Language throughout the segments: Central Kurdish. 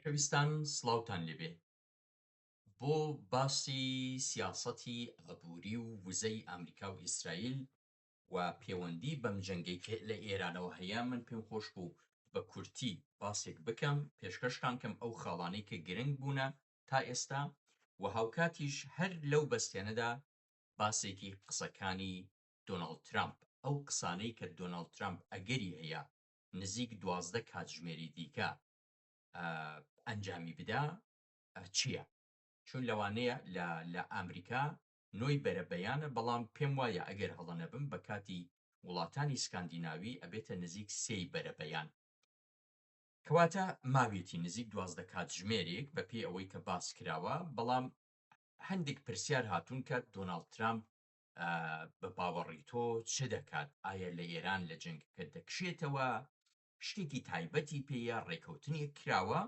خۆشەویستان سڵاوتان لێبێ بۆ باسی سیاسەتی ئابووری و وزەی ئەمریکا و ئیسرائیل و پەیوەندی بەم جەنگەی کە لە ئێرانەوە هەیە من پێم خۆش بوو بە کورتی باسێک بکەم پێشکەشتان کەم ئەو خاڵانەی کە گرنگ بوونە تا ئێستا و هاوکاتیش هەر لەو بەستێنەدا باسێکی قسەکانی دۆناڵد ترامپ ئەو قسانەی کە دۆناڵد ترامپ ئەگەری هەیە نزیک 12 کاتژمێری دیکە ئەنجامی بدا چییە؟ چون لەوانەیە لە ئەمریکا نۆی بەرەبەیانە بەڵام پێم وایە ئەگەر هەڵە نەبم بە کاتی وڵاتانی سکاندیناوی ئەبێتە نزیک سێی بەرەبەیان کەواتە ماوێتی نزیک 12 کاتژمێرێک بە پێی ئەوەی کە باس کراوە بەڵام هەندێک پرسیار هاتوون کە دۆناڵد ترامپ بە باوەڕی تۆ چ دەکات ئایا لە ئێران لە جەنگەکە دەکشێتەوە شتێکی تایبەتی پێیە ڕێکەوتنی کراوە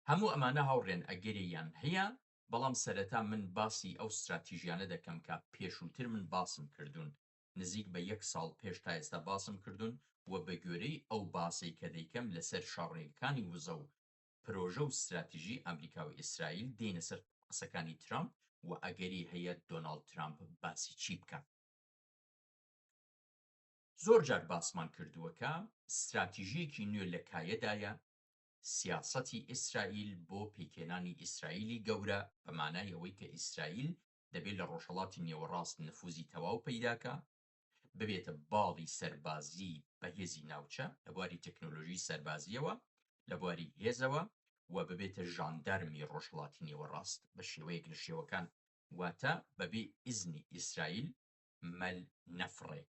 هەموو ئەمانە هاوڕێن ئەگەریان هەیە بەڵام سەرەتا من باسی ئەو استراتیژیانە دەکەم کە پێشووتر من باسم کردوون نزیک بە 1 ساڵ پێش تا ئێستا باسم کردوون و بە گوێرەی ئەو باسی کە دەیکەم لەسەر شاڕێگەکانی وزە و پرۆژە و استراتیژی ئەمریکا و ئیسرائیل دێنە سەر قسەکانی ترامپ و ئەگەری هەیە دۆناڵد ترامپ باسی چی بکات زۆر جار باسمان کردووەکە استراتیژیەکی نوێ لە کایەدایە سیاسەتی ئیسرائیل بۆ پێکێنانی ئیسرائیلی گەورە بەمانای ئەوەی کە ئیسرائیل دەبێت لە ڕۆژهەڵاتی نێوەڕاست نفوزی تەواو پەیداکە ببێتە باڵی سەربازی بەهێزی ناوچە لە بواری تەکنۆلۆژی سەربازیەوە لە بواری هێزەوە و ببێتە ژاندەرمی ڕۆژهەڵاتی نێوەڕاست بە شێوەیەک لە شێوەکان واتە بەبێ ئیزنی ئیسرائیل مەل نەفڕێ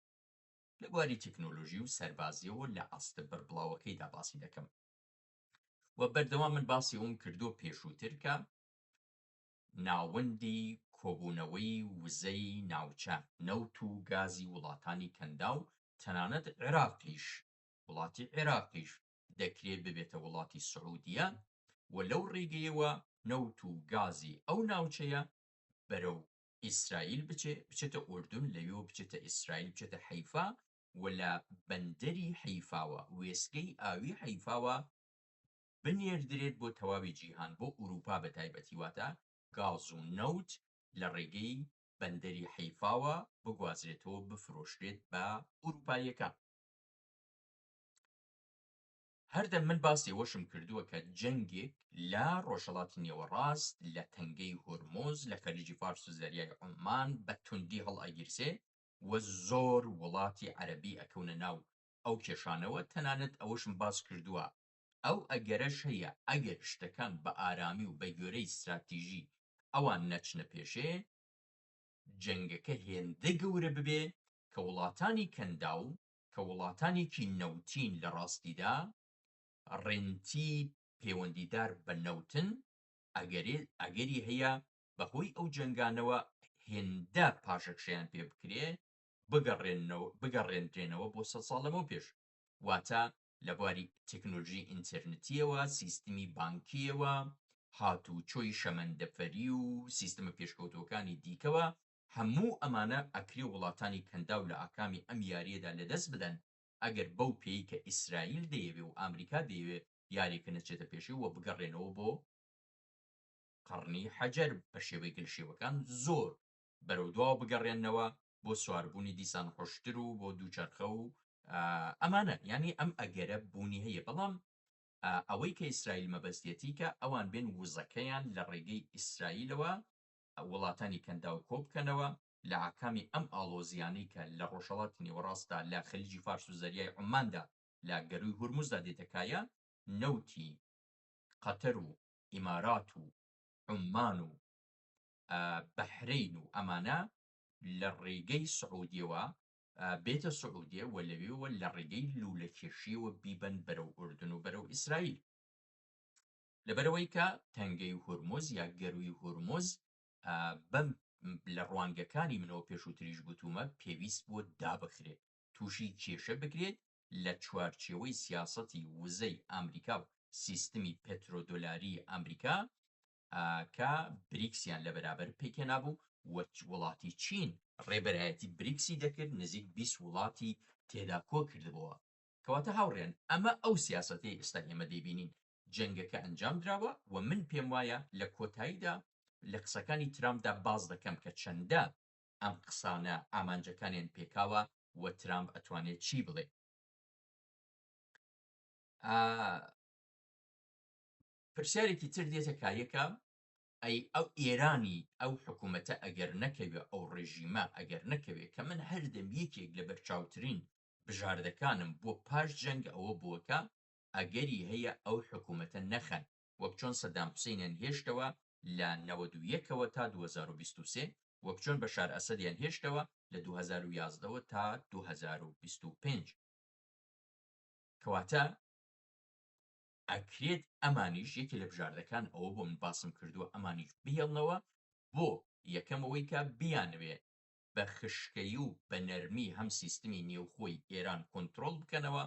لە بواری تەکنۆلۆژی و سەربازیەوە لە ئاستە بەربڵاوەکەیدا باسی دەکەم و بەردەوام من باسی ئەوم کردو پێشووتر کە ناوەندی کۆبوونەوەی وزەی ناوچە نەوت و گازی وڵاتانی کەندا و تەنانەت عێراقیش وڵاتی عێراقیش دەکرێت ببێتە وڵاتی سعودیە و لەو ڕێگەیەوە نەوت و گازی ئەو ناوچەیە بەرەو ئیسرائیل بچێتە ئوردون لەوێ بچێتە ئیسرائیل بچێتە حەیفا و لە بەندەری حەیفاوە وێستگەی ئاوی حەیفاوە بنێردرێت بۆ تەواوی جیهان بۆ ئوروپا بە تایبەتی واتە گاز و نەوت لە ڕێگەی بەندەری حەیفاوە بگوازرێتەوە بفرۆشرێت بە ئوروپاییەکان هەردەم من باسی ئەوەشم کردووە کە جەنگێک لە ڕۆژهەڵاتی نێوەڕاست لە تەنگەی هۆرمۆز لە خەلیجی فارس و زەریای عومان بە توندی هەڵئەگیرسێ و زۆر وڵاتی عەرەبی ئەکەونە ناو ئەو کێشانەوە تەنانەت ئەوەشم باس کردووە ئەو ئەگەرەش هەیە ئەگەر شتەکان بە ئارامی و بە گوێرەی استراتیژی ئەوان نەچنە پێشێ جەنگەکە هێندە گەورە ببێ کە وڵاتانی کەندا و کە وڵاتانێکی نەوتین لە ڕاستیدا ڕێنتی پەیوەندیدار بە نەوتن ئەگەری هەیە بەهۆی ئەو جەنگانەوە هێندە پاشەکشەیان پێ بکرێ بگەڕێنرێنەوە بۆ 100 ساڵ لەمەوە پێش واتە لە بواری تەکنۆلۆژی ئینتەرنێتیەوە سیستمی بانکیەوە هاتوچۆی شەمەندەفەری و سیستەمە پێشکەوتوەکانی دیکەوە هەموو ئەمانە ئەکرێ وڵاتانی کەندا و لە ئاکامی ئەم یاریەدا لەدەست بدەن ئەگەر بەو پێی کە ئیسرائیل دەیەوێ و ئامریکا دەیەوێ یاریەکە نەچێتە پێشی و بگەڕێنەوە بۆ قەڕنی حەجەر بە شێوەی گەلشێوەکان زۆر بەرەودواوە بگەڕێنەوە بۆ سواربوونی دیسان خۆشتر و بۆ دووچەرخە و ئەمانە ینی ئەم ئەگەرە بوونی هەیە بەڵام ئەوەی کە ئیسرائیل مەبەستێتی کە ئەوان بێن وزەکەیان لە ڕێگەی ئیسرائیلەوە وڵاتانی کەندا و کۆبکەنەوە لە ئاکامی ئەم ئاڵۆزیانەی کە لە ڕۆژهەڵاتی نێوەڕاستدا لە خەلیجی فارس و زەریای عوماندا لە گەروی هورموزدا دێتەکایە نەوتی قەتەر و ئیمارات و عومان و بەحرەین و ئەمانە لە ڕێگەی سعودیەوە بێتە سعودیە و لەوێەوە لە ڕێگەی لوولەکێشیەوە بیبەن بەرەو ئوردن و بەرەو ئیسرائیل لەبەرەوەی کە تەنگەی هورموز یا گەروی هورموز بەم لە ڕوانگەکانی منەوە پێشووتریش گوتومە پێویست بۆ دابخرێت تووشی کێشە بکرێت لە چوارچێوەی سیاسەتی وزەی ئەمریکا و سیستمی پێترۆدۆلاری ئەمریکا کە بریکسیان لە بەرابەر پێکێنابوو وڵاتی چین ڕێبەرایەتی بریکسی دەکرد نزیک 20 وڵاتی تێدا کۆ کردبەوە کەواتە هاوڕێن ئەمە ئەو سیاسەتەی ئێستا ئێمە دەیبینین جەنگەکە ئەنجام دراوە و من پێم وایە لە کۆتاییدا لە قسەکانی ترامپدا باز دەکەم کە چەندە ئەم قسانە ئامانجەکانیان پێکاوە و ترامپ ئەتوانێت چی بڵێ. پرسیارێکی تر دێتە کایەکە ئەو ئێرانی ئەو حکوومەتە ئەگەر نەکەوێ ئەو ڕێژیمە ئەگەر نەکەوێ کە من هەردەم یەکێک لە بەرچاوترین بژاردەکانم بۆ پاش جەنگ ئەوە بووەکە ئەگەری هەیە ئەو حکوومەتە نەخەن وەک چۆن سەدام حوسێنیان هێشتەوە لە 91ەوە تا 2023 وەک چۆن بەشار ئەسەدیان هێشتەوە لە 2011ەوە تا 2025 کەواتە ئەکرێت ئەمانیش یەکی لە بژاردەکان ئەوە بۆ من باسم کردووە ئەمانیش بهێڵنەوە بۆ یەکەمەوەی کە بیانوێ بە خشکەی و بە نەرمی هەم سیستمی نێوخۆی ئێران کۆنتترۆل بکەنەوە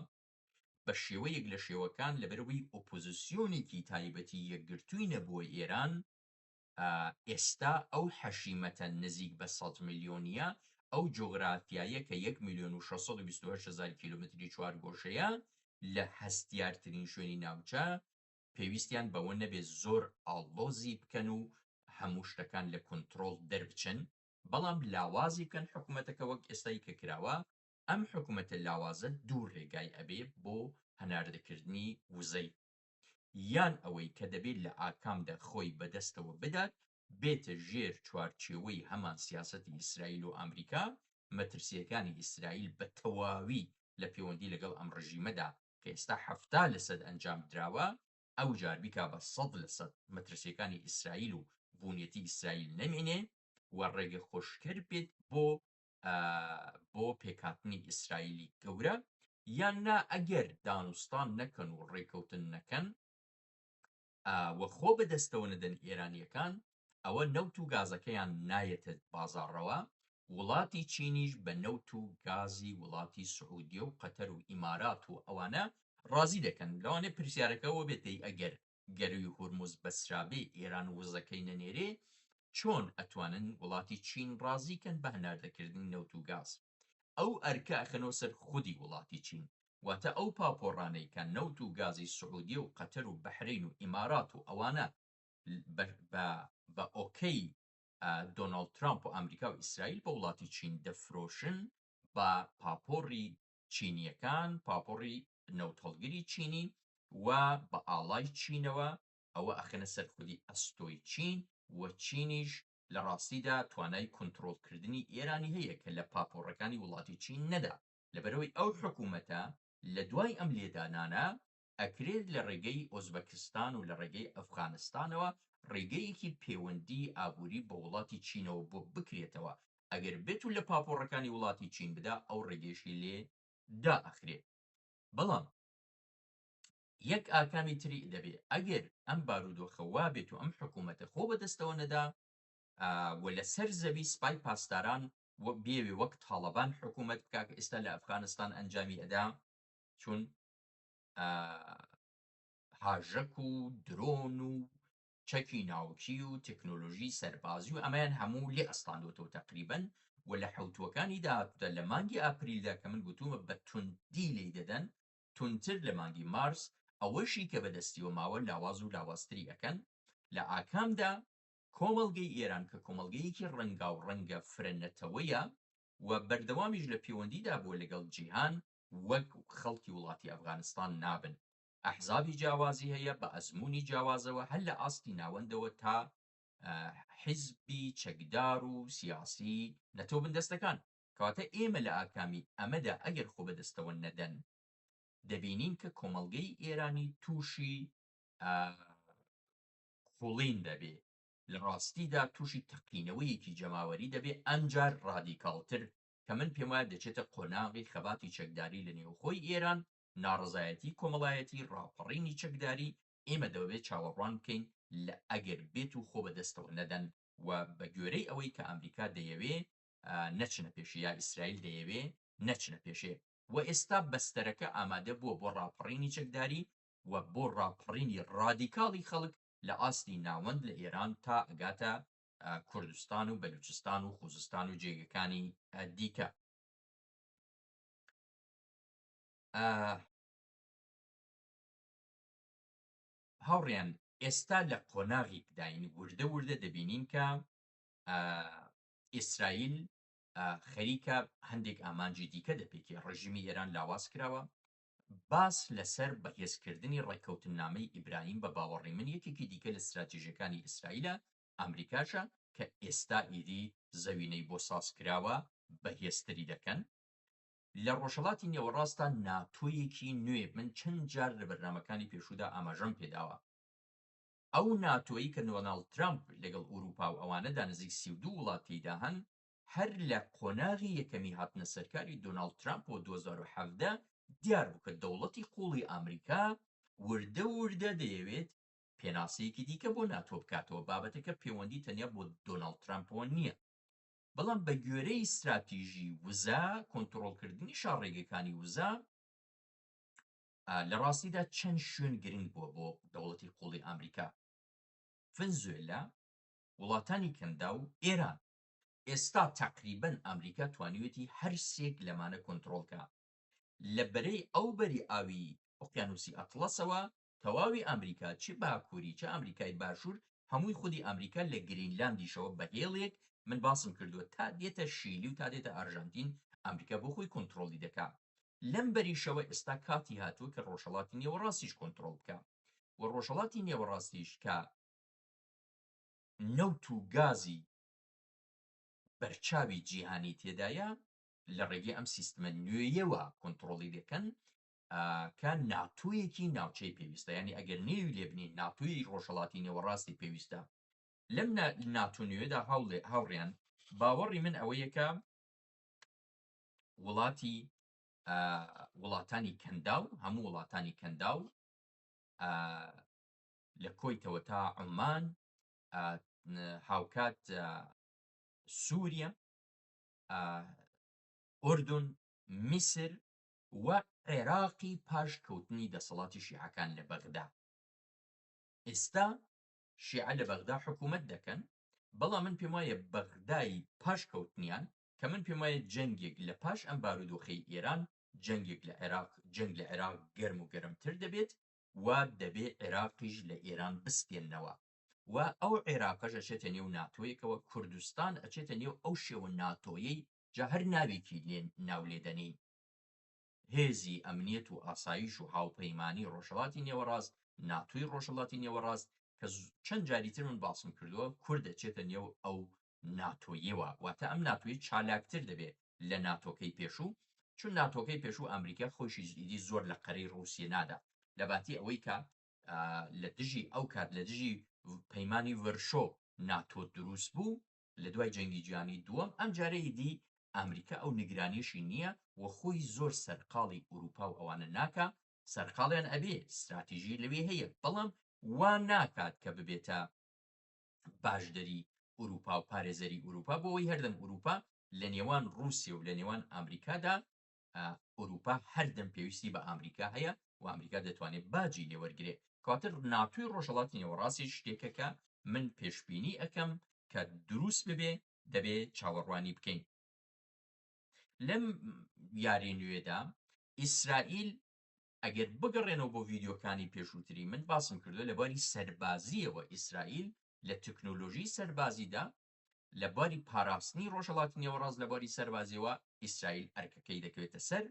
بە شێوەیەک لە شێوەکان لەبەرەوەی ئۆپۆزیسیۆنێکی تایبەتی یەکگرتووی نەبووە ئێران ئێستا ئەو حەشیمەتە نزیک بە 100 میلیۆنیە ئەو جۆگرافیایە کە 1,628,000 کیلومتری چوارگۆشەیە لە هەستیارترین شوێنی ناوچە پێویستیان بەوە نەبێت زۆر ئاڵۆزی بکەن و هەموو شتەکان لە کۆنتترۆل دەربچن بەڵام لاوازی بکەن حکوومەتەکە وەک ئێستای کە کراوە ئەم حکوومەتە لاوازە دوو ڕێگای ئەبێ بۆ هەناردەکردنی وزەی یان ئەوەی کە دەبێت لە ئاکامدا خۆی بەدەستەوە بدات بێتە ژێر چوارچێوەی هەمان سیاسەتی ئیسرائیل و ئەمریکا مەترسیەکانی ئیسرائیل بە تەواوی لە پەیوەندی لەگەڵ ئەم ڕژیمەدا کە ئێستا 70% ئەنجام دراوە ئەو جار بیکا بە 100% مەترسیەکانی ئیسرائیل و بوونیەتی ئیسرائیل نەمێنێ و ڕێگە خۆشکەر بێت بۆ پێکهاتنی ئیسرائیلی گەورە یان نا ئەگەر دانوستان نەکەن و ڕێکەوتن نەکەن وە خۆ بەدەستەوە نەدەن ئێرانیەکان ئەوە نەوت و گازەکەیان نایەتە بازاڕەوە وڵاتی چینیش بە نەوت و گازی وڵاتی سعودیە و قەتەر و ئیمارات و ئەوانە ڕازی دەکەن لەوانێ پرسیارەکەەوە بێتەی ئەگەر گەروی هورموز بەسرابێ ئێران وزەکەی نەنێرێ چۆن ئەتوانن وڵاتی چین ڕازیکەن بە هەناردەکردنی نەوت و گاز ئەو ئەرکە ئەخەنەوە سەر خودی وڵاتی چین واتە ئەو پاپۆڕانەی کە نەوت و گازی سعودیە و قەتەر و بەحرین و ئیمارات و ئەوانە بە ئۆکەی دۆناڵد ترامپ و ئەمریکا و ئیسرائیل بە وڵاتی چین دەفرۆشن بە پاپۆڕی چینیەکان پاپۆڕی نەوت هەڵگری چینی و بە ئاڵای چینەوە ئەوە ئەخەنە سەر خودی ئەستۆی چین و چینیش لە ڕاستیدا توانای کۆنتترۆلکردنی ئێرانی هەیە کە لە پاپۆڕەکانی وڵاتی چین نەدا لەبەرەوەی ئەو حکوومەتە لە دوای ئەم لێدانانە ئەکرێت لە ڕێگەی ئۆزبەکستان و لە ڕێگەی ئەفغانستانەوە ڕێگەیەکی پەیوەندی ئابووری بە وڵاتی چینەوە بۆ بکرێتەوە ئەگەر بێت و لە پاپۆڕەکانی وڵاتی چین بدا ئەو ڕێگەشی لێ دائەخرێت بەڵام یەک ئاکامی تری دەبێت ئەگەر ئەم بارودۆخە وا بێت و ئەم حکوومەتە خۆ بەدەستەوە نەدا و لەسەر زەوی سپای پاسداران بێوێ وەک تاڵەبان حکوومەت بکات کە ئێستا لە ئەفغانستان ئەنجامی ئەدا چون هاژەک و درۆن و چەکی ناوکی و تەکنۆلۆژی سەربازی و ئەمەیان هەموو لێ ئەستاندۆتەوە تەقریبەن و لە حوتوەکانی داهاتوودا لە مانگی ئاپریلدا کە من گوتومە بە توندی لێی دەدەن تونتر لە مانگی مارس ئەوەشی کە بەدەستیەوە ماوە لاواز و لاوازتری ئەەکەن لە ئاکامدا کۆمەڵگەی ئێران کە کۆمەڵگەیەکی ڕەنگا و ڕەنگە فرەنەتەوەیە و بەردەوامیش لە پەیوەندیدا بۆ لەگەڵ جیهان وەک خەڵکی وڵاتی ئەفغانستان نابن ئەحزابی جیاوازی هەیە بە ئەزمموی جیاوازەوە هەر لە ئاستی ناوەندەوە تا حیزبی چەکدار و سیاسی نەتۆ بندەستەکان کەواتە ئێمە لە ئاکامی ئەمەدا ئەگەر خۆ بەدەستەوە نەدەن دەبینین کە کۆمەڵگەی ئێرانی تووشی خوڵین دەبێ لە ڕاستیدا تووشی تەقینەوەیەکی جەماوەری دەبێ ئەمجار ڕادیکاڵتر کە من پێم وایە دەچێتە قۆناغی خەباتی چەکداری لە نێوخۆی ئێران ناڕزایەتی کۆمەڵایەتی ڕاپەڕینی چەکداری ئێمە دەبێت چاوەڕوان بکەین لە ئەگەر بێت و خۆ بەدەستەوە نەدەن و بە گوێرەی ئەوەی کە ئەمریکا دەیەوێ نەچنە پێشی یا ئیسرائیل دەیەوێ نەچنە پێشێ و ئێستا بەستەرەکە ئامادە بووە بۆ ڕاپەڕینی چەکداری و بۆ ڕاپەڕینی ڕادیکاڵی خەڵک لە ئاستی ناوەند لە ئێران تا ئەگاتە کوردستان و بەلوچستان و خوزستان و جێگەکانی دیکە هاوڕێیان ئێستا لە قۆناغێکداین وردە وردە دەبینین کە ئیسرائیل خەریکە هەندێک ئامانجی دیکە دەپێکی ڕژیمی ئێران لاواز کراوە باس لەسەر بەهێزکردنی ڕێککەوتنامەی ئیبراهیم بە باوەڕی من یەکێکی دیکە لە استراتیژیەکانی ئیسرائیلە ئەمریکاشە کە ئێستا ئیدی زەوینەی بۆ ساز کراوە بەهێزتری دەکەن لە ڕۆژهەڵاتی نێوەڕاستە ناتۆیەکی نوێ من چەند جار لە بەرنامەکانی پێشوودا ئاماژەم پێداوە ئەو ناتۆیی کە دۆناڵد ترامپ لەگەڵ ئوروپا و ئەوانەدا نزیک 32 وڵات تێیدا هەن هەر لە قۆناغی یەکەمی هاتنە سەرکاری دۆناڵد ترامپ بۆ 2017 دیار بوو کە دەوڵەتی قوڵی ئەمریکا وردە وردە دەیەوێت پێناسەیەکی دیکە بۆ ناتۆ بکاتەوە بابەتەکە پەیوەندی تەنیا بۆ دۆناڵد ترامپەوە نییە بەڵام بە گوێرەی استراتیژی وزە کۆنتڕۆڵکردنی شاڕێگەکانی وزە لە ڕاستیدا چەند شوێن گرنگ بووە بۆ دەوڵەتی قوڵی ئەمریکا ڤنزوێلا وڵاتانی کەندا و ئێران ئێستا تقریبەن ئەمریکا توانیوێتی هەر سێک لەمانە کۆنتڕۆڵکە لە بەرەی ئەو بەری ئاوی ئۆقیانوسی ئەتڵەسەوە تەواوی ئەمریکا چی باکووری چه ئەمریکای باشوور هەمووی خودی ئەمریکا لە گرینلاندیشەوە بە هێڵێک من باسم کردووە تا دێتە شیلی و تا دێتە ئەرژەنتین ئەمریکا بۆ خۆی کۆنتڕۆڵی دەکا لەم بەریشەوە ئێستا کاتی هاتووە کە ڕۆژهەڵاتی نێوەڕاستیش کۆنتڕۆڵ بکە و ڕۆژهەڵاتی نێوەڕاستیش کە نەوت و گازی بەرچاوی جیهانی تێدایە لە ڕێگەی ئەم سیستمە نوێیەوە کۆنتڕۆڵی دەکەن کە ناتۆیەکی ناوچەی پێویستە ینی ئەگەر نێوی لێبنین ناتۆی ڕۆژهەڵاتی نێوەڕاستی پێویستە لەم ناتۆ نوێدا هاوڕێیان باوەڕی من ئەوەیە کە وڵاتانی کەنداو هەموو وڵاتانی کەنداو لە کۆیتەوە تا عومان هاوکات سووریا ئوردون میسر و عێراقی پاش کەوتنی دەسەڵاتی شیعەکان لە بەغدا ئێستا شیعە لە بەغدا حکوومەت دەکەن بەڵام من پێم وایە بەغدای پاش کەوتنیان کە من پێم وایە جەنگێک لە پاش ئەم بارودۆخەی ئێران جەنگێک لە عێراق جەنگ لە عێراق گەرم و گەرمتر دەبێت و دەبێت عێراقیش لە ئێران بستێننەوە و ئەو عێراقەش ئەچێتە نێو ناتۆیەکەوە کوردستان ئەچێتە نێو ئەو شێوە ناتۆیەی جا هەر ناوێکی لێن ناولێدەنەی هێزی ئەمنیەت و ئاسایش و هاوپەیمانی ڕۆژهەڵاتی نێوەڕاست ناتۆی ڕۆژهەڵاتی نێوەڕاست کە چەند جاریتر من باسم کردووە کورد دەچێتە نێو ئەو ناتۆیەوە واتە ئەم ناتۆی چالاکتر دەبێت لە ناتۆکەی پێشوو چون ناتۆکەی پێشوو ئەمریکا خۆشی زیدی زۆر لە قەرەی ڕووسیە نادا لە باتی ئەوەی کە لە دژی ئەو کات لە دژی پەیمانی ڤەرشۆ ناتۆ دروست بوو لە دوای جەنگی جیهانی دووەم ئەم جارەی دی ئەمریکا ئەو نیگرانیشی نییە و خۆی زۆر سەرقاڵی ئوروپا و ئەوانە ناکە سەرقاڵیان ئەبێ استراتیژی لەوێ هەیە بەڵام وان ناکات کە ببێتە باشدەری ئوروپا و پارێزەری ئوروپا بۆ ئەوەی هەردەم ئوروپا لە نێوان رووسیا و لە نێوان ئەمریکادا ئوروپا هەردەم پێویستی بە ئەمریکا هەیە و ئەمریکا دەتوانێت باجی لێوەرگێ کاتر ناتوی ڕۆژهەڵاتی نێوەڕاستی شتێکەکە من پێشبینی ئەەکەم کە دروست ببێ دەبێ چاوەڕوانی بکەین لەم یاری نوێدا ئیسرائیل ئەگەر بگەڕێنەوە بۆ ڤیدیۆکانی پێشووتری من باسم کردو لەباری سەربازیەوە ئیسرائیل لە تەکنۆلۆژی سەربازیدا لەباری پاراستنی ڕۆژهەڵاتی نێوەڕاست لەباری سەربازیەوە ئیسرائیل ئەرکەکەی دەکەوێتە سەر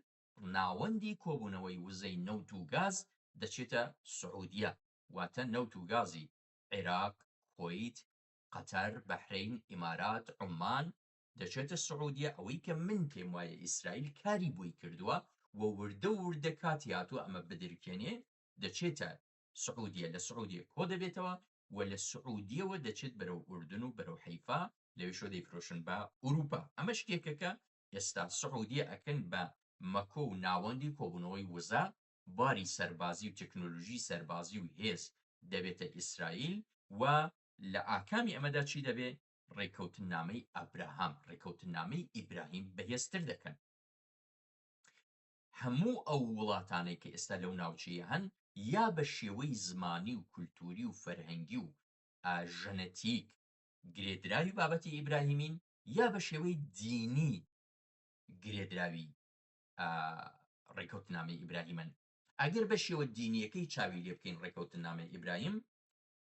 ناوەندی کۆبوونەوەی وزەی نەوت و گاز دەچێتە سعودیە واتە نەوت و گازی عێراق کۆیت قەتەر بەحرین ئیمارات عومان دەچێتە سعودیە ئەوەی کە من پێم وایە ئیسرائیل کاری بۆی کردووە و وردە وردە کاتی هاتووە ئەمە بدرکێنێ دەچێتە سعودیە لە سعودیە کۆ دەبێتەوە و لە سعودیەوە دەچێت بەرەو ئوردن و بەرەو حەیفا لەوێشۆ دەیفرۆشن بە ئوروپا ئەمە شتێکەکە ئێستا سعودیە ئەکەن بە مەکۆ و ناوەندی کۆبوونەوەی وزە باری سەربازی و تەکنۆلۆژی سەربازی و هێز دەبێتە ئیسرائیل و لە ئاکامی ئەمەدا چی دەبێت ڕێکەوتنامەی ئەبراهام ڕێکەوتنامەی ئیبراهیم بەهێزتر دەکەن هەموو ئەو وڵاتانەی کە ئێستا لەو ناوچەیە هەن یا بە شێوەی زمانی و کولتوری و فەرهەنگی و ژەنەتیک گرێدراوی بابەتی ئیبراهیمین یا بە شێوەی دینی گرێدراوی ڕێکەوتنامەی ئیبراهیمن ئەگەر بە شێوە دینیەکەی چاوی لێ بکەین ڕێکەوتنامەی ئیبراهیم،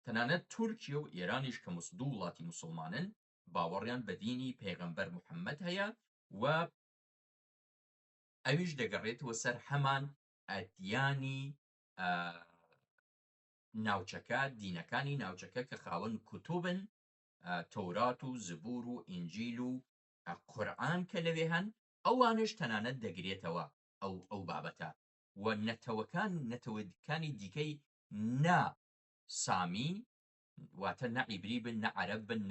تەنانەت تورکیە و ئێرانیش کە دوو وڵاتی موسڵمانن باوەڕیان بە دینی پێغەمبەر موحەممەد هەیە و ئەویش دەگەڕێتەوە سەر هەمان ئەدیانی ناوچەکە، دینەکانی ناوچەکە کە خاوەن کوتوبن، تەورات و زبور و ئینجیل و قورئان کە لەوێ هەن، ئەوانش تەنانەت دەگرێتەوە ئەو بابەتە و نەتەوەکانی دیکەی نا سامی واتە نە عیبری بن، نە عەرەب بن،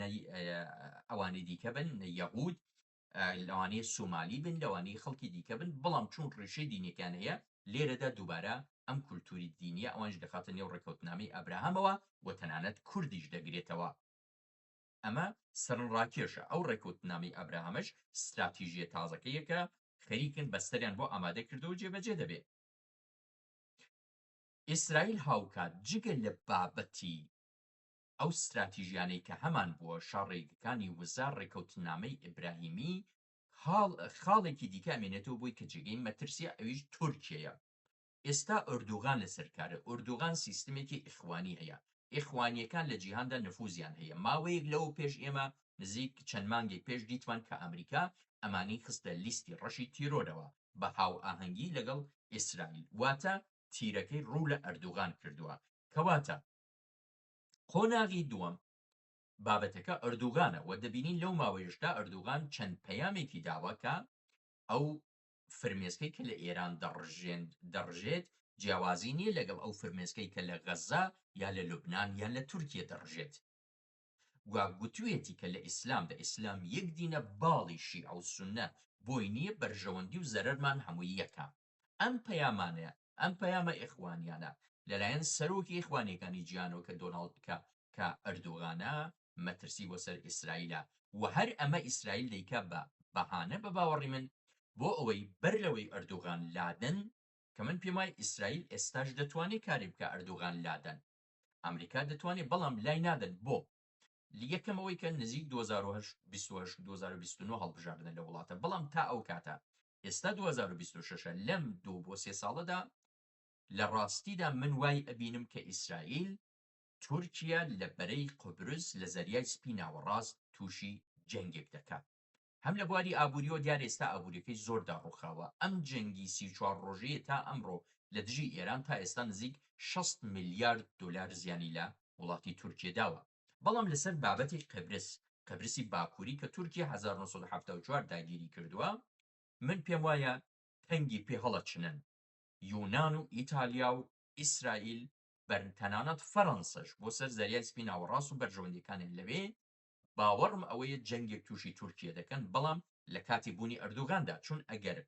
ئەوانی دیکە بن، نە یەهود، لەوانەیە سومالی بن، لەوانەیە خەڵکی دیکە بن، بەڵام چون ڕێشەی دینیەکان هەیە لێرەدا دووبارە ئەم کولتوری دینیە ئەوانش دەخاتە نێو ڕێکەوتنامەی ئەبراهامەوە و تەنانەت کوردیش دەگرێتەوە. ئەمە سەرنڕاکێشە. ئەو ڕێکەوتنامەی ئەبراهامەش استراتیژیە تازەکەیەکە خەریکن بەستەریان بۆ ئامادە کردەوە و جێبەجێ دەبێت. ئیسرائیل هاوکات جگە لە بابەتی ئەو استراتیژیانەی کە هەمان بووە شاڕێگەکانی وزار ڕێکەوتنامەی ئیبراهیمی، خاڵێکی دیکە ئەمێنێتەوە بۆی کە جێگەی مەترسیە، ئەویش تورکیەیە. ئێستا ئوردوغان لەسەرکارە. ئوردوغان سیستمێکی ئیخوانی هەیە. ئیخوانیەکان لە جیهاندا نفوزیان هەیە. ماوەیەک لەوە پێش ئێمە نزیک چەند مانگێک پێش دیتوان کە ئەمریکا ئەمانی خستە لیستی ڕەشی تیرۆرەوە بە هاو ئاهەنگی لەگەڵ ئیسرائیل، واتە تیرەکەی ڕوو لە ئەردوغان کردووە. کەواتە قۆناغی دووەم بابەتەکە ئەردوغانە و دەبینین لەو ماوەیەشدا ئەردوغان چەند پەیامێکی داواکە ئەو فرمێسکەی کە لە ئێران دەڕژێت جیاوازی نییە لەگەڵ ئەو فرمێسکەی کە لە غەزا یا لە لوبنان یان لە تورکیە دەڕژێت. گوتوێتی کە لە ئیسلام یەک دینە باڵی شیعە و سوننە، بۆی نییە بەرژەوەندی و زەرەرمان هەمووی یەکە. ئەم پەیامانەیە، ئەم پەیامە ئیخوانیانە لەلایەن سەرۆکی ئیخوانیەکانی جیهانەوە کە دۆناڵدکە کە ئەردوغانە مەترسی بۆ سەر ئیسرائیلە و هەر ئەمە ئیسرائیل دەیکا بە بەهانە بە باوەڕی من بۆ ئەوەی بەر لەوەی ئەردوغان لادن، کە من پێم وایە ئیسرائیل ئێستاش دەتوانێت کاری بکە ئەردوغان لادن، ئەمریکا دەتوانێت، بەڵام لای نادن. بۆ یەکەمەوەی کە نزیک 2028-2029 هەڵبژاردنە لە وڵاتە، بەڵام تا ئەو کاتە ئێستا 2026 لەم 2 بۆ 3 ساڵەدا لە ڕاستیدا من وای ئەبینم کە ئیسرائیل تورکیا لە بەرەی قوبرس لە زەریای سپی ناوەڕاست تووشی جەنگێک دەکات. هەم لە بواری ئابووریەوە دیار ئێستا ئابووریەکەی زۆر داڕوخاوە. ئەم جەنگی 34 ڕۆژەیە تا ئەمڕۆ لە دژی ئێران تا ئێستا نزیک 6 میلیارد دلار زیانی لە وڵاتی تورکیە داوە. بەڵام لەسەر بابەتی قبرسی باکووری کە تورکیا 1974 داگیری کردووە، من پێم وایە تەنگی پێ هەڵەچنن یونان و ئیتالیا و ئیسرائیل، بەرتەنانەت فەڕەنسەش بۆ سەر زەریای سپی ناوەڕاست و بەرژەوەندیەکانیان لەوێ، باوەڕم ئەوەیە جەنگێک تووشی تورکیە دەکەن، بەڵام لە کاتی بوونی ئەردوغاندا، چون ئەگەر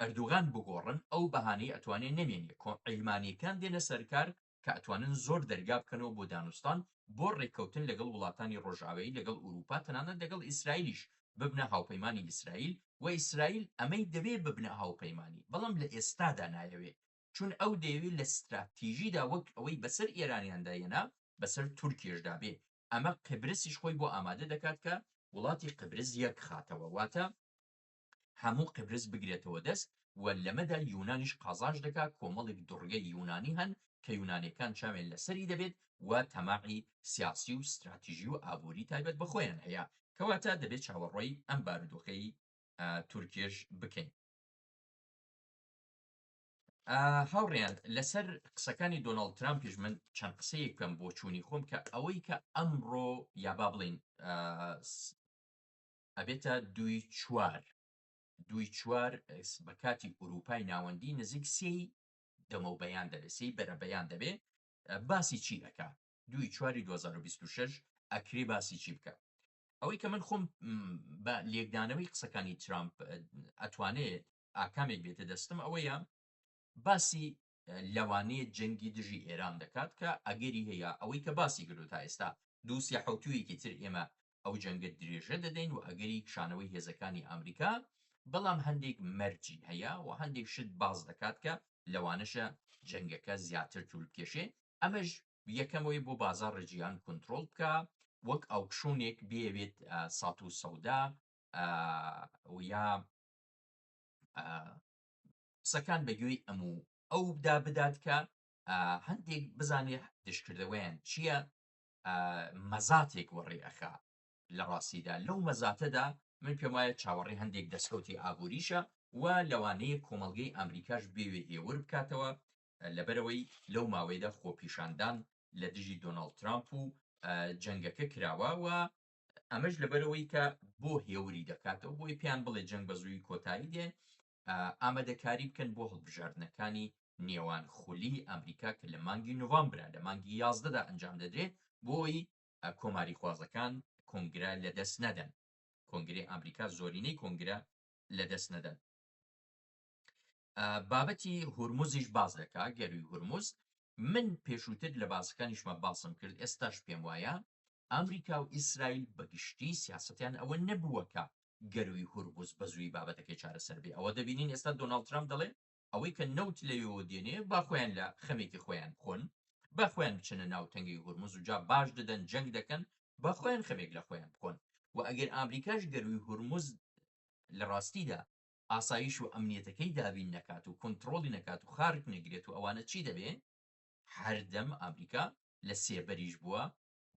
ئەردوغان بگۆڕن ئەو بەهانەی ئەتوانێت نەمێنێ عیلمانیەکان دێنە سەرکار کە ئەتوانن زۆر دەرگا بکەنەوە بۆ دانوستان بۆ ڕێککەوتن لەگەڵ وڵاتانی ڕۆژاوایی، لەگەڵ ئوروپا، تەنانەت لەگەڵ ئیسرائیلیش ببنە هاوپەیمانی ئیسرائیل، و ئیسرائیل ئەمەی دەوێ ببنە هاوپەیمانی، بەڵام لە ئێستادا نایەوێ، چون ئەو دەیەوێت لە استراتیژیدا وەک ئەوەی بەسەر ئێرانیاندایەنا بەسەر تورکیەشدا بێ. ئەمە قبرسیش خۆی بۆ ئامادە دەکات کە وڵاتی قبرس یەک خاتەوە، واتە هەموو قبرس بگرێتەوە دەست، و لەمەدا یونانیش قازانج دەکات. کۆمەڵێک دوڕگەی یونانی هەن کە یونانیەکان چاوێن لەسەری دەبێت و تەماعی سیاسی و استراتیژی و ئابووری تایبەت بەخۆیان هەیە، کەواتە دەبێت چاوەڕۆی ئەم بارودۆخەی تورکیش بکەین. هاوڕێیان لەسەر قسەکانی دۆناڵد ترامپیش من چەند قسەیەک بکەم بۆ چوونی خۆم، کە ئەوەی کە ئەمڕۆ یا با بڵین ئەبێتە 2/4 بە کاتی ئوروپای ناوەندی نزیک 3 دەمە بەیان دەبێت، 3 بەرە بەیان دەبێت. باسی چی ئەکا 2/4 2026 ئەکرێ باسی چی بکە؟ ئەوەی کە من خۆم بە لێکدانەوەی قسەکانی ترامپ ئەتوانێت ئاکامێک بێتە دەستم، ئەوەیە باسی لەوانەیە جەنگی دژی ئێران دەکات کە ئەگەری هەیە ئەوەی کە باسی کردو تا ئێستا دووسیا حوتوویەکی تر ئێمە ئەو جەنگە درێژە دەدەین و ئەگەری کشانەوەی هێزەکانی ئەمریکا، بەڵام هەندێک مەرجی هەیە و هەندێک شت باز دەکات کە لەوانەشە جەنگەکە زیاتر توول بکێشێ. ئەمەش یەکەمەوەی بۆ بازار ڕێجیان کنترۆل بکە، وەک ئاوکشونێک بێوێت سات و سەودا یا قسەکان بەگوێی ئەو بدات کە هەندێک بزانێ دشکردەوەیان چییە، مەزاتێک وەڕێ ئەخا لە ڕاستیدا لەو مەزاتەدا من پێم وایە چاوەڕێ هەندێک دەستکەوتی ئابووریشە و لەوانەیە کۆمەڵگەی ئەمریکاش بێوێ هێور بکاتەوە لەبەرەوەی لەو ماوەیەدا خۆپیشاندان لە دژی دۆناڵد ترامپ و جەنگەکە کراوە و ئەمەش لەبەرەوەی کە بۆ هێوری دەکاتەوە بۆی پێیان بڵێ جەنگ بە زووی کۆتایی دێ ئامادەکاری بکەن بۆ هەڵبژاردنەکانی نێوان خولی ئەمریکا کە لە مانگی نۆڤامبرە لە مانگی 11دا ئەنجام دەدرێت بۆی کۆماری خوازەکان کۆنگرە لەدەست نەدەن، کۆنگرەی ئەمریکا زۆرینەی کۆنگرە لەدەست نەدەن. بابەتی هورموزیش باز دەکا، گەروی هورموز من پێشووتر لە باسەکانیشمە باسم کرد، ئێستاش پێم وایە ئەمریکا و ئیسرائیل بەگشتی سیاسەتیان ئەوە نەبووەکە گەروی هورموز بە زووی بابەتەکەی چارەسەر بێ. ئەوە دەبینین ئێستا دۆناڵد ترامپ دەڵێ ئەوەی کە نەوت لەوێەوە دێنێ با خۆیان لە خەمێکی خۆیان بخۆن، با خۆیان بچنە ناو تەنگی هورموز و جا باش دەدەن جەنگ دەکەن، با خۆیان خەمێک لە خۆیان بخۆن. و ئەگەر ئامریکاش گەروی هورموز لە ڕاستیدا ئاسایش و ئەمنیەتەکەی دابین نەکات و کۆنتڕۆڵی نەکات و خارک نەگرێت و ئەوانە چی دەبێ؟ هەردەم ئەمریکا لە سێبەریش بووە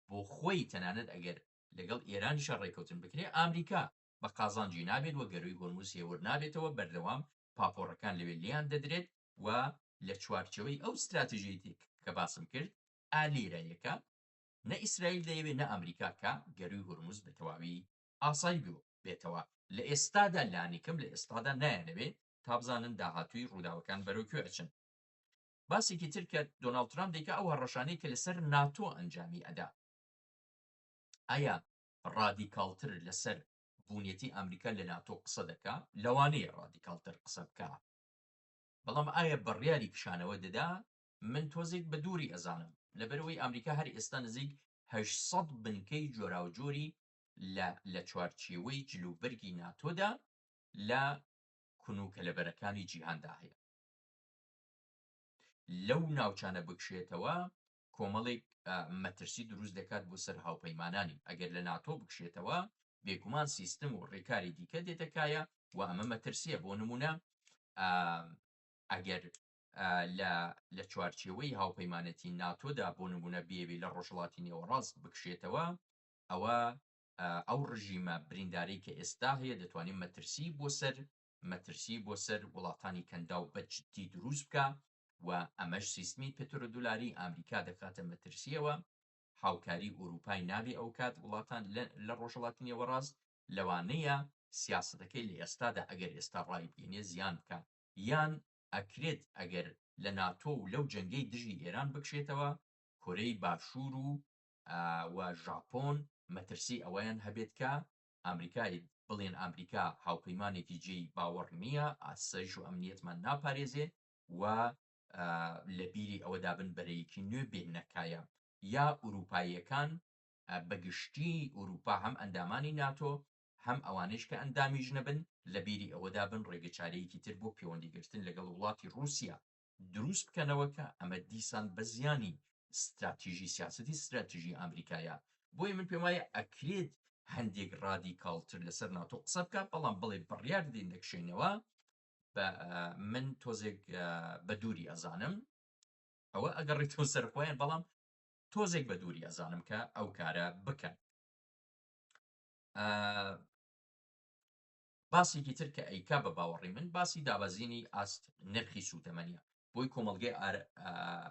بۆ خۆی، تەنانەت ئەگەر لەگەڵ ئێرانیشە ڕێکەوتن بکرێ ئامریکا بە قازانجی نابێت و گەروی هۆرموز هێور نابێتەوە، بەردەوام پاپۆڕەکان لەوێ لیان دەدرێت و لە چوارچەوەی ئەو استراتیژیەتی کە باسم کرد ئالێرەیەکە نە ئیسرائیل دەیەوێت نە ئەمریکا کە گەروی هۆرموز بە تەواوی ئاسایی بێتەوە. لە ئێستادا لانیکەم لە ئێستادا نایەنەوێت تا بزانن داهاتووی ڕووداوەکان بەرەوکوێ ئەچن. باسێکی تر کە دۆناڵد ترامپ دەیکا ئەو هەڕەشانەی کە لەسەر ناتۆ ئەنجامی ئەدا، ئایا ڕادیکاڵتر لەسەر بوونیەتی ئەمریکا لە ناتۆ قسە دەکا؟ لەوانەیە ڕادیکاڵتر قسە بکە، بەڵام ئایا بڕیاری پیشانەوە دەدا؟ من تۆزێک بە دووری ئەزانم، لەبەرەوەی ئەمریکا هەر ئێستا نزیک 800 بنکەی جۆراوجۆری لە چوارچێوەی جلوبەرگی ناتۆدا لە کونوکە لەبەرەکانی جیهاندا هەیە. لەو ناوچانە بکشێتەوە کۆمەڵێک مەترسی دروست دەکات بۆ سەر هاوپەیمانانی. ئەگەر لە ناتۆ بکشێتەوە بێگومان سیستم و ڕێکاری دیکە دێتەکایە و ئەمە مەترسیە. بۆ نمونە ئەگەر لە چوارچێوەی هاوپەیمانەتی ناتۆدا بۆ نمونە بێوێ لە ڕۆژهەڵاتی نێوەڕاست بکشێتەوە، ئەوە ئەو ڕژیمە بریندارەی کە ئێستا هەیە دەتوانێت مەترسی بۆ سەر وڵاتانی کەندا و بەجددی دروست بکە و ئەمەش سیستمی پێترۆدولاری ئامریکا دەکاتە مەترسیەوە. هاوکاری ئوروپای نابێ ئەو کات وڵاتان لە ڕۆژهەڵاتی نێوەڕاست لەوانەیە سیاسەتەکەی لە ئێستادا ئەگەر ئێستا ڕای بگەینێ زیان بکە، یان ئەکرێت ئەگەر لە ناتۆ و لەو جەنگەی دژی ئێران بکشێتەوە کۆرەی باشوور و ژاپۆن مەترسی ئەوەیان هەبێت کە ئەمریکای بڵێن ئەمریکا هاوپەیمانێکی جێی باوەڕ نییە، ئاسایش و ئەمنیەتمان ناپارێزێ و لە بیری ئەوەدا بن بەرەیەکی نوێ بێنەکایە، یا ئوروپاییەکان بەگشتی ئوروپا هەم ئەندامانی ناتۆ هەم ئەوانش کە ئەندامیش نەبن لە بیری ئەوەدا بن ڕێگە چارەیەکی تر بۆ پەیوەندیگرتن لەگەڵ وڵاتی رووسیا دروست بکەنەوەکە ئەمە دیسان بە زیانی استراتیژی سیاسەتی استراتیژی ئەمریکایە. بۆیە من پێم وایە ئەکرێت هەندێک ڕادیکاڵتر لەسەر ناتۆ قسە بکە، بەڵام بڵێ بڕیار دێن دەکشێنەوە من تۆزێک بە دووری ئەزانم، ئەوە ئەگەڕێتەوە سەر خۆیان، بەڵام تۆزێک بە دووری ئەزانم کە ئەو کارە بکەن. باسێکی تر کە ئەیکا بە باوەڕی من باسی دابەزینی ئاست نرخی سوتەمەنیە بۆی کۆمەڵگەی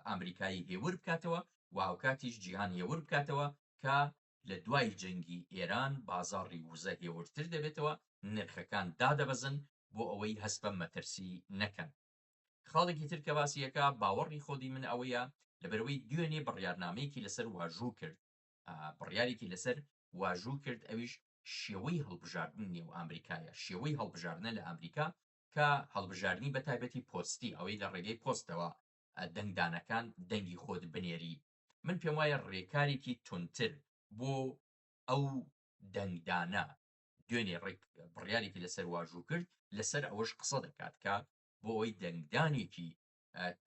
ئامریکایی هێور بکاتەوە و هاوکاتیش جیهان هێور بکاتەوە کە لە دوای جەنگی ئێران بازاڕی وزە هێورتر دەبێتەوە، نرخەکان دادەبەزن بۆ ئەوەی هەست بە مەترسی نەکەن. خاڵێکی تر کە باسیەکە باوەڕی خۆدی من ئەوەیە لەبەرەوەی دوێنێ بڕیارنامەیەکی لەسەر واژوو کرد، بڕیارێکی لەسەر واژوو کرد، ئەویش شێوەی هەڵبژاردن نێو ئامریکایە، شێوەی هەڵبژاردنە لە ئەمریکا کە هەڵبژاردننی بە تایبەتی پۆستی، ئەوەی لە ڕێگەی پۆستەوە دەنگدانەکان دەنگی خۆت بنێری. من پێم وایە ڕێکارێکی تونتر بۆ ئەو دەنگدانە دوێنێ بڕیارێکی لەسەر واژوو کرد، لەسەر ئەوەش قسە دەکات کە بۆ ئەوەی دەنگدانێکی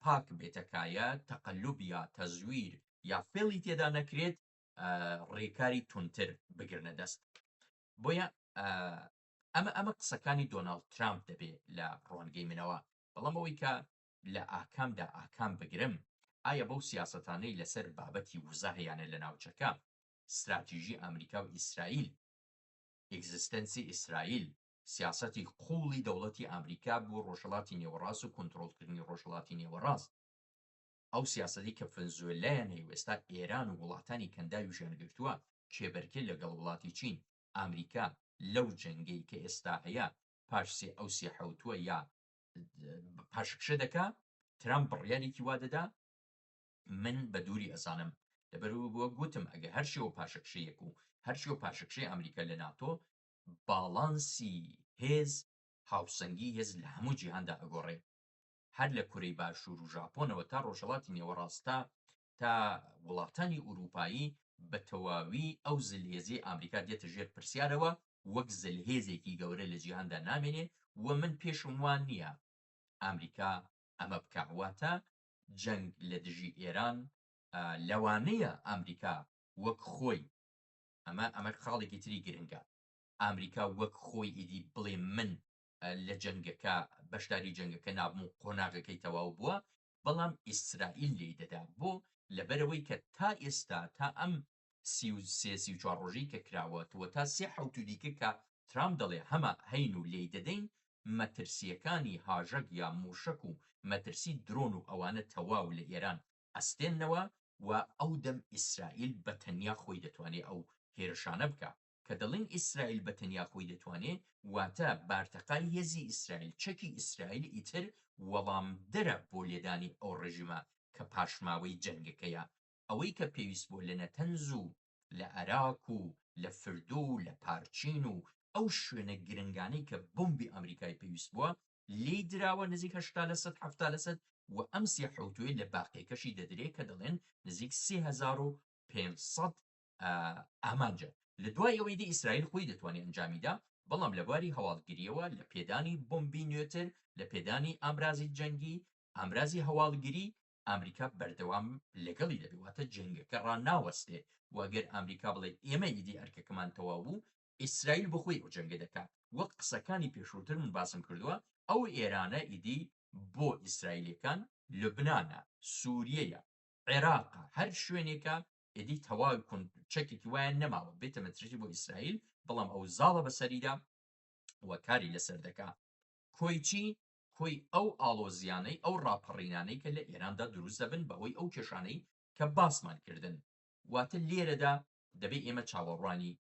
پاک بێتەکایە تەقەلوب یا تەزویر یا فێڵی تێدا نەکرێت، ڕێکاری تونتر بگرنە دەست. بۆیە ئەمە قسەکانی دۆناڵد ترامپ دەبێت لە ڕوانگەی منەوە، بەڵام ئەوەی کە لە ئاکامدا ئاکام بگرم ئایا بەو سیاسەتانەی لەسەر بابەتی وزە هەیانە لە ناوچەکە استراتیژی ئەمریکا و ئیسرائیل ئێگزیستەنسی ئیسرائیل سیاسەتی قوڵی دەوڵەتی ئەمریکا بۆ ڕۆژهەڵاتی نێوەڕاست و کۆنتڕۆڵکردنی ڕۆژهەڵاتی نێوەڕاست ئەو سیاسەتی کە ڤنزوێلایان هەیە ئێستا ئێران و وڵاتانی کەنداوی و ژیانگرتووە کێبەرکێ لەگەڵ وڵاتی چین ئەمریکا لەو جەنگەی کە ئێستا هەیە پاش ئەو سێحەوتووە یا پاشکشە دەکا ترامپ بڕیارێکی وا دەدا من بە دووری ئەزانم لەبەرەوە بووە گوتم ئەگە هەر شێوە پاشەکشەیەک و هەر شێوە پاشەکشەی ئەمریکا لە ناتۆ باڵانسی هێز هاوسەنگی هێز لە هەموو جیهاندا ئەگۆڕێ هەر لە کورەی باشوور و ژاپۆنەوە تا ڕۆژهەڵاتی نێوەڕاستە تا وڵاتانی ئوروپایی بە تەواوی ئەو زلهێزی ئەمریکا دێتە ژێر پرسیارەوە وەک زلهێزێکی گەورە لە جیهاندا نامێنێ و من پێشم وان نییە ئەمریکا ئەمە بکواتە جەنگ لە دژی ئێران لەوانەیە ئەمریکا وەک خۆی ئەمە خاڵێکی تری گرنگە ئەمریکا وەک خۆی ئیدی بڵێ من لە جەنگەکە بەشداری جەنگەکە نابم و قۆناغەکەی تەواو بووە بەڵام ئیسرائیل لێی دەدا بۆ لەبەرەوەی کە تا ئێستا تا ئەم 34 ڕۆژەی کە کراوەتەوە تا سێ حەوت دیکە کە ترامپ دەڵێ هەمە هەین و لێی دەدەین مەترسیەکانی هاژەک یا موشک و مەترسی درۆن و ئەوانە تەواو لە ئێران ئەستێننەوە و ئەو دەم ئیسرائیل بەتەنیا خۆی دەتوانێت ئەو هێرشانە بکە کە دەڵێن ئیسرائیل بەتەنیا خۆی دەتوانێت واتە بارتەقای هێزی ئیسرائیل چەکی ئیسرائیل ئیتر وەڵام دەرە بۆ لێدانی ئەو ڕژیمە کە پاشماوەی جەنگەکەیە ئەوەی کە پێویست بۆ لە نەتەنز و لە عێراق و لە فردۆ و لە پارچین و ئەو شوێنە گرنگانەی کە بۆمبی ئەمریکای پێویست بووە لێی دراوە نزیک 80% و ئەم سێ حەوتوێ لە باقیەکەشی دەدرێت کە دەڵێن نزیک 3500 ئامانجە لە دوای ئەوەی دی ئیسرائیل خۆی دەتوانێت ئەنجامیدا بەڵام لە بواری هەواڵگیریەوە لە پێدانی بۆمبی نوێتر لە پێدانی ئامرازی جەنگی ئامرازی هەواڵگیری ئەمریکا بەردەوام لەگەڵی دەبێتە جەنگەکە ڕاناوەستێ وەگەر ئەمریکا بڵێ ئێمە ئیدی ئەرکەکەمان تەواو بوو ئیسرائیل بخۆی ئەو جەنگە دەکات وەک قسەکانی پێشووتر من باسم کردووە ئەو ئێرانە ئیدی بۆ ئیسرائیلەکان لوبنانە سووریەیە عێراقە هەر شوێنێکە ئیدی تەواو چەکێکی وایە نەماوە بێتە مەترسی بۆ ئیسرائیل بەڵام ئەو زاڵە بەسەریدا وە کاری لەسەر دەکا کۆیچی کۆی ئەو ئاڵۆزیانەی ئەو ڕاپەڕینانەی کە لە ئێراندا دروست دەبن بەهۆی ئەو کێشانەی کە باسمان کردن واتە لێرەدا دەبێت ئێمە چاوەڕوانی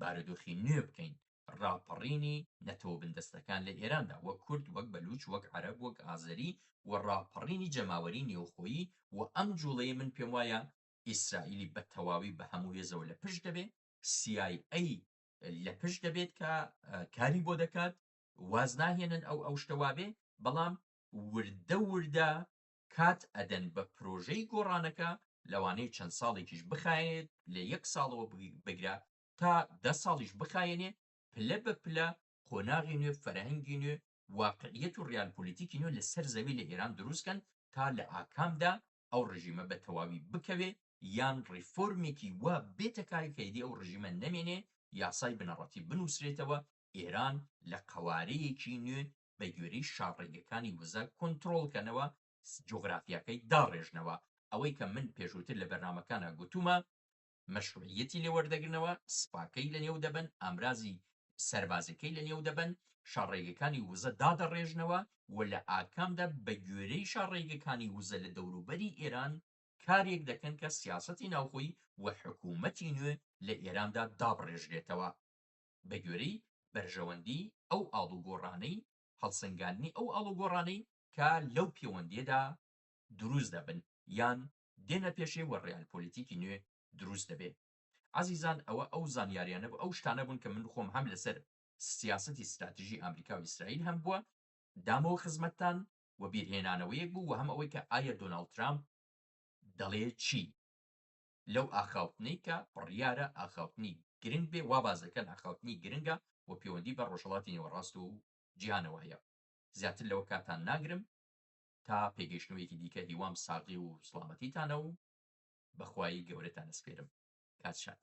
بارودۆخی نوێ بکەین ڕاپەڕینی نەتەوە بندەستەکان لە ئێراندا وەک کورد وەک بەلوچ وەک عەرەب وەک ئازەری و ڕاپەڕینی جەماوەری نێوخۆیی و ئەم جوڵەیە من پێم وایە ئیسرائیلی بە تەواوی بە هەموو هێزەوە لە پشت دەبێت CIA لە پشت دەبێت کە کاری بۆ دەکات واز ناهێنن ئەو شتەوا بێ بەڵام وردە کات ئەدەن بە پرۆژەی گۆڕانەکە لەوانەیە چەند ساڵێکیش بخایێت لە 1 ساڵەوە بگرا تا 10 ساڵیش بخایێنێ پلە بە پلە قۆناغی نوێ فەرهەنگی نوێ واقعیەت و ڕیال پۆلیتیکی نوێ لەسەر زەوی لە ئێران دروستکەن تا لە ئاکامدا ئەو ڕژیمە بە تەواوی بکەوێ یان ڕیفۆرمێکی وا بێتە کاریکەیدی ئەو ڕژیمە نەمێنێ یاسای بنەڕەتی بنووسرێتەوە ئێران لە قەوارەیەکی نوێ بە گوێرەی شاڕێگەکانی وزە کۆنتڕۆڵکەنەوە جۆگرافیاکەی داڕێژنەوە ئەوەی کە من پێشووتر لە بەرنامەکانە گوتومە مەشروعیەتی لێ وەردەگرنەوە سپاکەی لە نێو دەبن ئامرازی سەربازەکەی لە نێو دەبن شاڕێگەکانی وزە دادەڕێژنەوە و لە ئاکامدا بە گوێرەی شاڕێگەکانی وزە لە دەوروبەری ئێران کارێک دەکەن کە سیاسەتی ناوخۆی و حکوومەتی نوێ لە ئێراندا دابڕێژرێتەوە بە گوێرەی بەرژەوەندی ئەو ئاڵوگۆڕانەی هەڵسەنگاندنی ئەو ئاڵوگۆڕانەی کە لەو پەیوەندیەدا دروست دەبن یان دێنە پێشێ وە ڕیال پۆلیتیکی نوێ دروست دەبێت عەزیزان ئەوە ئەو زانیاریانە ئەو شتانە بوون کە من خۆم هەم لەسەر سیاسەتی استراتیژی ئەمریکا و ئیسرائیل هەم بووە دامەوە خزمەتتان و بیرهێنانەوەیەک بوو و هەم ئەوەی کە ئایا دۆناڵد ترامپ دەڵێ چی لەو ئاخاوتنەی کە بڕیارە ئاخاوتنی گرنگ بێ وا بازەکەن ئاخاوتنی گرنگە و پەیوەندی بە ڕۆژهەڵاتی نێوەڕاست و جیهانەوە هەیە زیاتر لەوە کاتان ناگرم تا پێگەشتنەوەیەکی دیکە هیوام ساقی و سڵامەتیتانە و بەخوای گەورەتان ئەسپێرم کات شاد